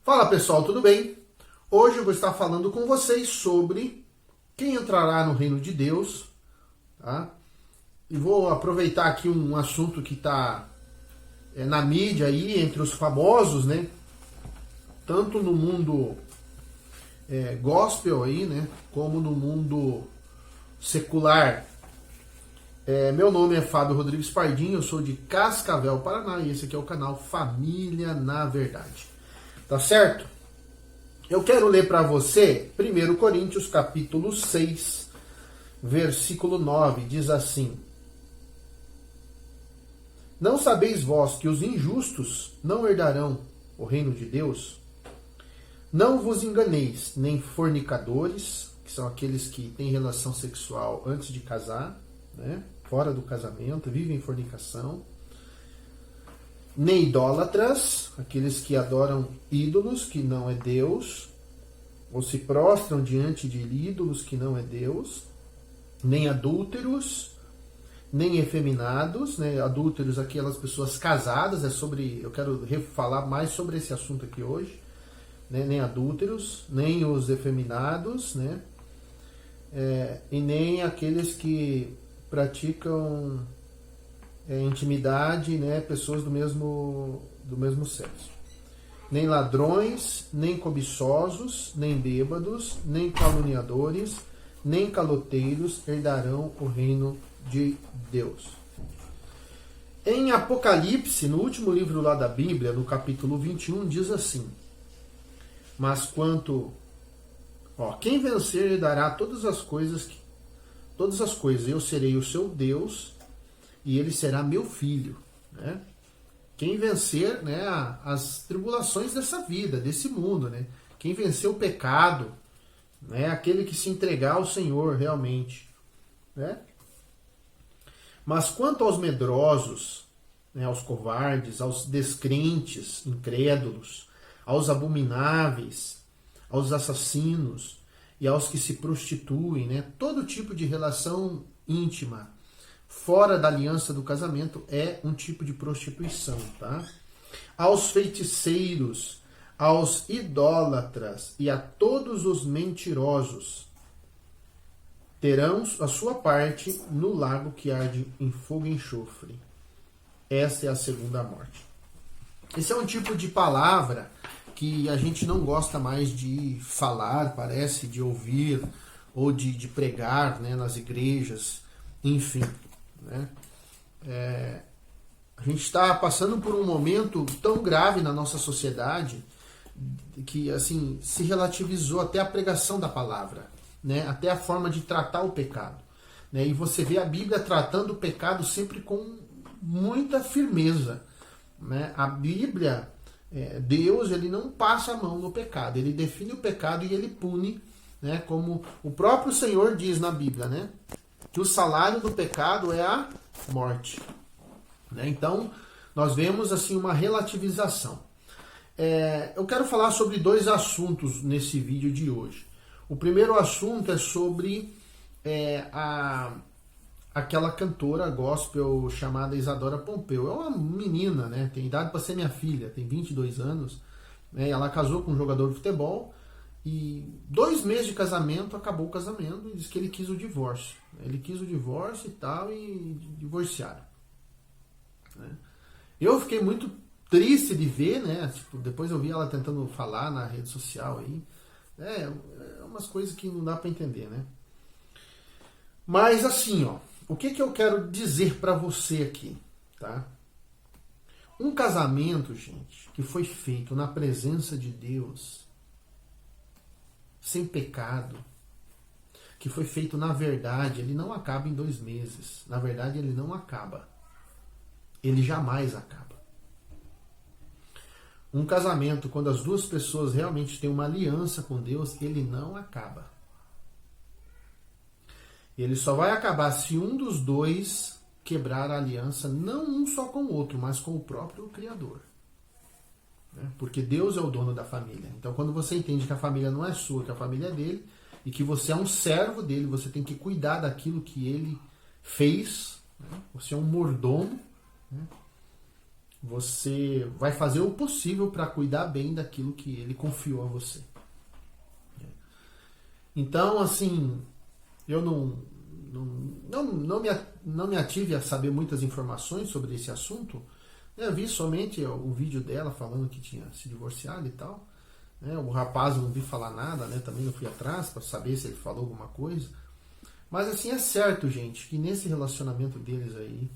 Fala pessoal, tudo bem? Hoje eu vou estar falando com vocês sobre quem entrará no reino de Deus, tá? E vou aproveitar aqui um assunto que está na mídia aí, entre os famosos, né? Tanto no mundo gospel aí, né? Como no mundo secular. Meu nome é Fábio Rodrigues Pardinho, eu sou de Cascavel, Paraná, e esse aqui é o canal Família na Verdade. Tá certo? Eu quero ler para você 1 Coríntios capítulo 6, versículo 9, diz assim: Não sabeis vós que os injustos não herdarão o reino de Deus? Não vos enganeis, nem fornicadores, que são aqueles que têm relação sexual antes de casar, né? Fora do casamento, vivem em fornicação, nem idólatras, aqueles que adoram ídolos que não é Deus, ou se prostram diante de ídolos que não é Deus, nem adúlteros, nem efeminados, né? Adúlteros, aquelas pessoas casadas, eu quero falar mais sobre esse assunto aqui hoje, né? Nem adúlteros, nem os efeminados, né? E nem aqueles que praticam intimidade, né? Pessoas do mesmo sexo. Nem ladrões, nem cobiçosos, nem bêbados, nem caluniadores, nem caloteiros herdarão o reino de Deus. Em Apocalipse, no último livro lá da Bíblia, no capítulo 21, diz assim: Mas quem vencer herdará todas as coisas, eu serei o seu Deus e ele será meu filho, né? Quem vencer, né, as tribulações dessa vida, desse mundo, né? Quem vencer o pecado, né, aquele que se entregar ao Senhor realmente, né? Mas quanto aos medrosos, né, aos covardes, aos descrentes, incrédulos, aos abomináveis, aos assassinos e aos que se prostituem, né, todo tipo de relação íntima fora da aliança do casamento é um tipo de prostituição, tá? Aos feiticeiros, aos idólatras e a todos os mentirosos terão a sua parte no lago que arde em fogo e enxofre. Essa é a segunda morte. Esse é um tipo de palavra que a gente não gosta mais de falar, parece, de ouvir ou de pregar, né, nas igrejas, enfim. Né? A gente está passando por um momento tão grave na nossa sociedade que assim se relativizou até a pregação da palavra, né? Até a forma de tratar o pecado, né? E você vê a Bíblia tratando o pecado sempre com muita firmeza, né? A Bíblia, Deus, ele não passa a mão no pecado, ele define o pecado e ele pune, né? Como o próprio Senhor diz na Bíblia, né? Que o salário do pecado é a morte. Né? Então, nós vemos assim uma relativização. Eu quero falar sobre dois assuntos nesse vídeo de hoje. O primeiro assunto é sobre aquela cantora gospel chamada Isadora Pompeu. É uma menina, né? Tem idade para ser minha filha, tem 22 anos. Né? Ela casou com um jogador de futebol. E 2 meses de casamento, acabou o casamento e disse que ele quis o divórcio. Ele quis o divórcio e tal, e divorciaram. Eu fiquei muito triste de ver, né? Tipo, depois eu vi ela tentando falar na rede social aí. Umas coisas que não dá para entender, né? Mas assim, o que eu quero dizer para você aqui, tá? Um casamento, gente, que foi feito na presença de Deus, sem pecado, que foi feito na verdade, ele não acaba em 2 meses. Na verdade, ele não acaba. Ele jamais acaba. Um casamento, quando as duas pessoas realmente têm uma aliança com Deus, ele não acaba. Ele só vai acabar se um dos dois quebrar a aliança, não um só com o outro, mas com o próprio Criador. Porque Deus é o dono da família. Então, quando você entende que a família não é sua, que a família é dele, e que você é um servo dele, você tem que cuidar daquilo que ele fez, né? Você é um mordomo, né? você vai fazer o possível para cuidar bem daquilo que ele confiou a você. Então, assim, eu não me ative a saber muitas informações sobre esse assunto. Eu vi somente o vídeo dela falando que tinha se divorciado e tal. O rapaz, eu não vi falar nada, né? Também não fui atrás para saber se ele falou alguma coisa. Mas assim, é certo, gente, que nesse relacionamento deles aí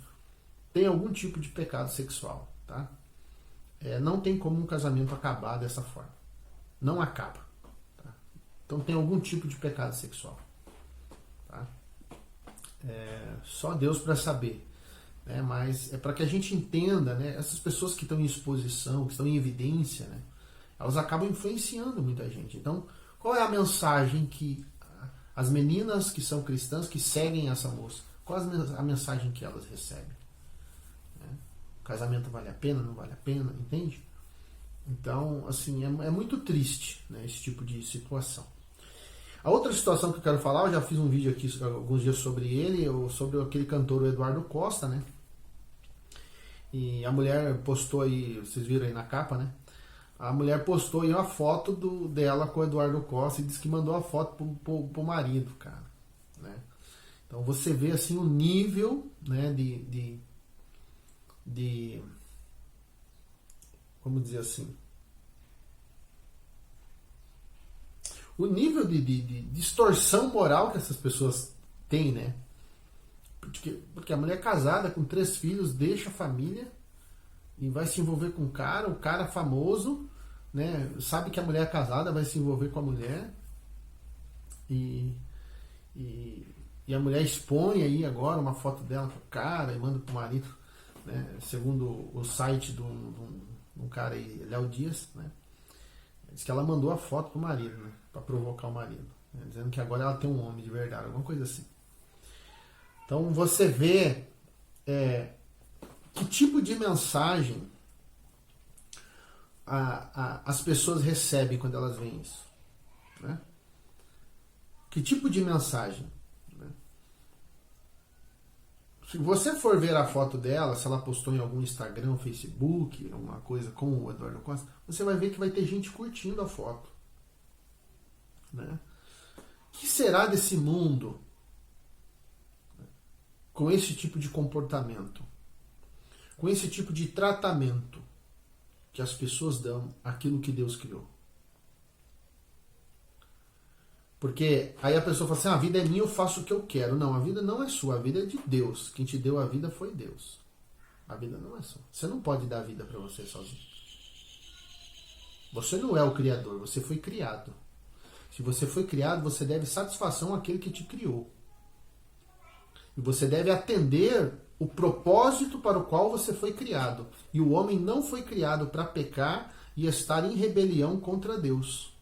tem algum tipo de pecado sexual, tá? Não tem como um casamento acabar dessa forma. Não acaba. Tá? Então tem algum tipo de pecado sexual. Tá? Só Deus para saber. Né? Mas é para que a gente entenda, né? Essas pessoas que estão em exposição, que estão em evidência, né? Elas acabam influenciando muita gente. Então, qual é a mensagem que as meninas que são cristãs, que seguem essa moça, qual é a mensagem que elas recebem? O casamento vale a pena, não vale a pena, entende? Então, assim, é muito triste, né, esse tipo de situação. A outra situação que eu quero falar, eu já fiz um vídeo aqui alguns dias sobre ele, sobre aquele cantor o Eduardo Costa, né? E a mulher postou aí, vocês viram aí na capa, né? A mulher postou aí uma foto dela com o Eduardo Costa e disse que mandou a foto pro marido, cara. Né? Então você vê assim o nível, né, de como dizer assim, o nível de distorção moral que essas pessoas têm, né? Porque a mulher casada com 3 filhos deixa a família e vai se envolver com o cara famoso, né? Sabe que a mulher casada vai se envolver com a mulher e a mulher expõe aí agora uma foto dela com o cara e manda pro marido, né? Segundo o site de um cara aí, Léo Dias, né? Diz que ela mandou a foto pro marido, né? Pra provocar o marido, né? Dizendo que agora ela tem um homem de verdade, alguma coisa assim. Então você vê que tipo de mensagem as pessoas recebem quando elas veem isso, né? Que tipo de mensagem, né? Se você for ver a foto dela, se ela postou em algum Instagram, Facebook, alguma coisa com o Eduardo Costa, você vai ver que vai ter gente curtindo a foto, né? O que será desse mundo com esse tipo de comportamento, com esse tipo de tratamento que as pessoas dão àquilo que Deus criou? Porque aí a pessoa fala assim, a vida é minha, eu faço o que eu quero. Não, a vida não é sua, a vida é de Deus. Quem te deu a vida foi Deus. A vida não é sua. Você não pode dar a vida para você sozinho. Você não é o criador, você foi criado. Se você foi criado, você deve satisfação àquele que te criou. E você deve atender o propósito para o qual você foi criado. E o homem não foi criado para pecar e estar em rebelião contra Deus.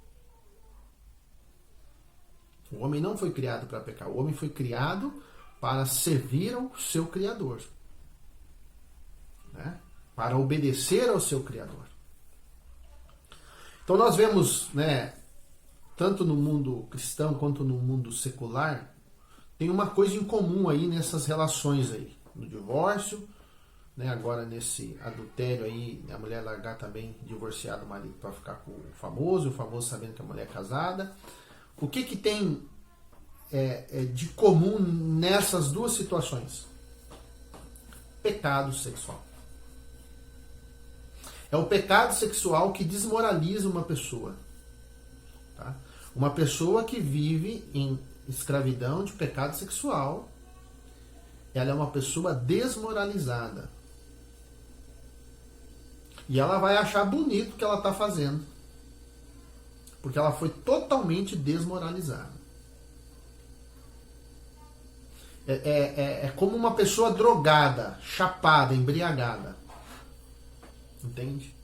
O homem não foi criado para pecar. O homem foi criado para servir ao seu Criador. Né? Para obedecer ao seu Criador. Então nós vemos, né, tanto no mundo cristão quanto no mundo secular, tem uma coisa em comum aí nessas relações aí. No divórcio, né, agora nesse adultério aí, a mulher largar também divorciado o marido para ficar com o famoso sabendo que a mulher é casada. O que tem de comum nessas duas situações? Pecado sexual. É o pecado sexual que desmoraliza uma pessoa. Tá? Uma pessoa que vive em escravidão de pecado sexual, ela é uma pessoa desmoralizada. E ela vai achar bonito o que ela está fazendo. Porque ela foi totalmente desmoralizada. É como uma pessoa drogada, chapada, embriagada. Entende?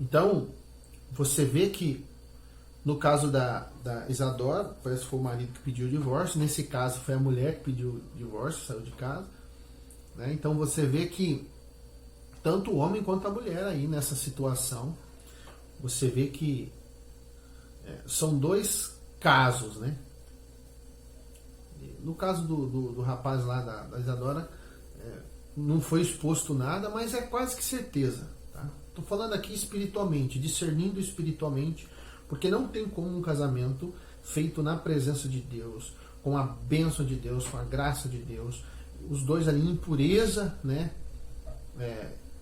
Então, você vê que no caso da Isadora, parece que foi o marido que pediu o divórcio. Nesse caso foi a mulher que pediu o divórcio, saiu de casa. Né? Então você vê que tanto o homem quanto a mulher aí nessa situação, você vê que são dois casos, né? No caso do rapaz lá da Isadora, não foi exposto nada, mas é quase que certeza. Tá? Tô falando aqui espiritualmente, discernindo espiritualmente, porque não tem como um casamento feito na presença de Deus, com a bênção de Deus, com a graça de Deus, os dois ali em pureza, né?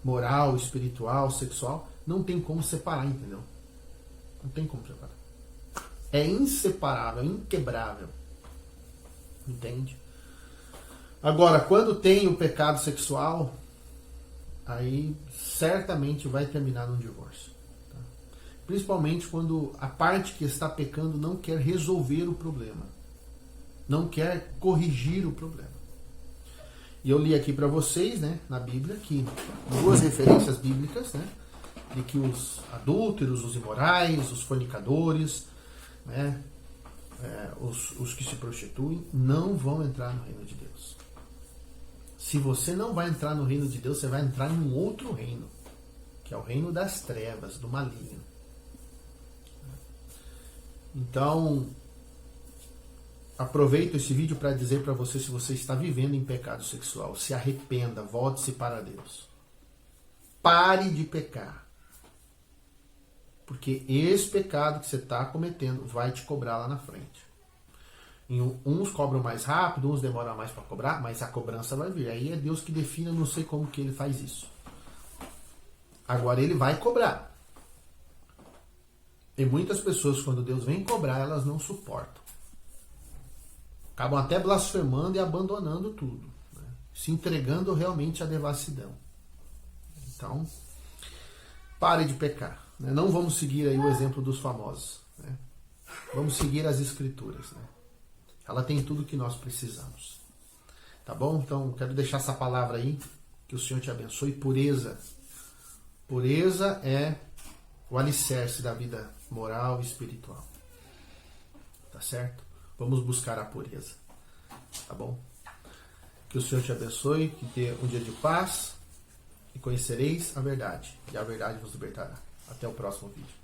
Moral, espiritual, sexual, não tem como separar, entendeu? Não tem como separar. É inseparável, inquebrável. Entende? Agora, quando tem o pecado sexual, aí certamente vai terminar num divórcio. Tá? Principalmente quando a parte que está pecando não quer resolver o problema. Não quer corrigir o problema. E eu li aqui para vocês, né, na Bíblia, que duas referências bíblicas, né, de que os adúlteros, os imorais, os fornicadores, né, os que se prostituem, não vão entrar no reino de Deus. Se você não vai entrar no reino de Deus, você vai entrar em um outro reino, que é o reino das trevas, do maligno. Então, aproveito esse vídeo para dizer para você, se você está vivendo em pecado sexual, se arrependa, volte-se para Deus. Pare de pecar. Porque esse pecado que você está cometendo vai te cobrar lá na frente. Uns cobram mais rápido, uns demoram mais para cobrar, mas a cobrança vai vir. Aí é Deus que define, eu não sei como que ele faz isso. Agora ele vai cobrar. E muitas pessoas, quando Deus vem cobrar, elas não suportam. Acabam até blasfemando e abandonando tudo, né? Se entregando realmente à devassidão. Então, pare de pecar, né? Não vamos seguir aí o exemplo dos famosos, né? Vamos seguir as Escrituras, né? Ela tem tudo que nós precisamos. Tá bom? Então, quero deixar essa palavra aí, que o Senhor te abençoe. Pureza. Pureza é o alicerce da vida moral e espiritual. Tá certo? Vamos buscar a pureza. Tá bom? Que o Senhor te abençoe, que tenha um dia de paz e conhecereis a verdade, e a verdade vos libertará. Até o próximo vídeo.